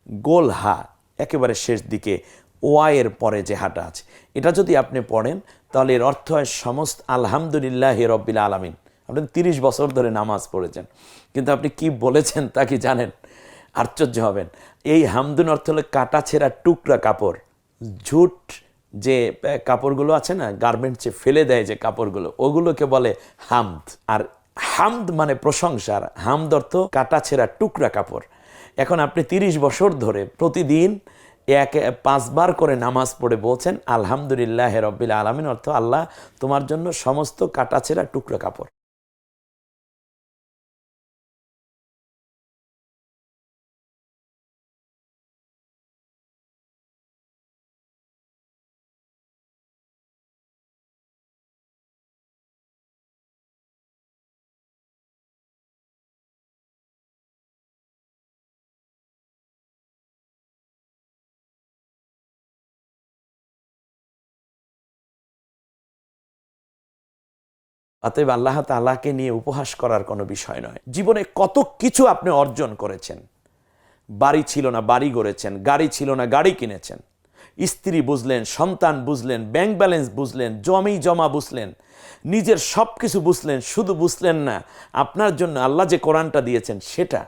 গোল হা একেবারে শেষ দিকে ওয়াইয়ের পরে যে হাটা আছে, এটা যদি আপনি পড়েন তাহলে এর অর্থ হয় সমস্ত আলহামদুলিল্লাহি রব্বিল আলামিন। আপনি 30 বছর ধরে নামাজ পড়েছেন, কিন্তু আপনি কি বলেছেন তা কি জানেন? আশ্চর্য হবেন। এই হামদুন অর্থ হলো কাটা ছেঁড়া টুকরা কাপড়। ঝুট যে কাপড়গুলো আছে না, গার্মেন্টসে ফেলে দেয় যে কাপড়গুলো, ওগুলোকে বলে হামদ। আর হামদ মানে প্রশংসার, হামদ অর্থ কাটা ছেঁড়া টুকরা কাপড়। এখন আপনি 30 বছর ধরে প্রতিদিন 5 বার করে নামাজ পড়ে বলছেন আলহামদুলিল্লাহ রব্বিল আলামিন, অর্থ আল্লাহ তোমার জন্য সমস্ত কাটা ছেঁড়া টুকরা কাপড়। অতএব আল্লাহ তাআলাকে নিয়ে উপহাস করার কোনো বিষয় নয়। জীবনে কত কিছু আপনি অর্জন করেছেন। বাড়ি ছিল না বাড়ি গড়েছেন, গাড়ি ছিল না গাড়ি কিনেছেন, স্ত্রী বুঝলেন, সন্তান বুঝলেন, ব্যাংক ব্যালেন্স বুঝলেন, জমি জমা বুঝলেন, নিজের সব কিছু বুঝলেন। শুধু বুঝলেন না, আপনার জন্য আল্লাহ যে কোরআনটা দিয়েছেন সেটা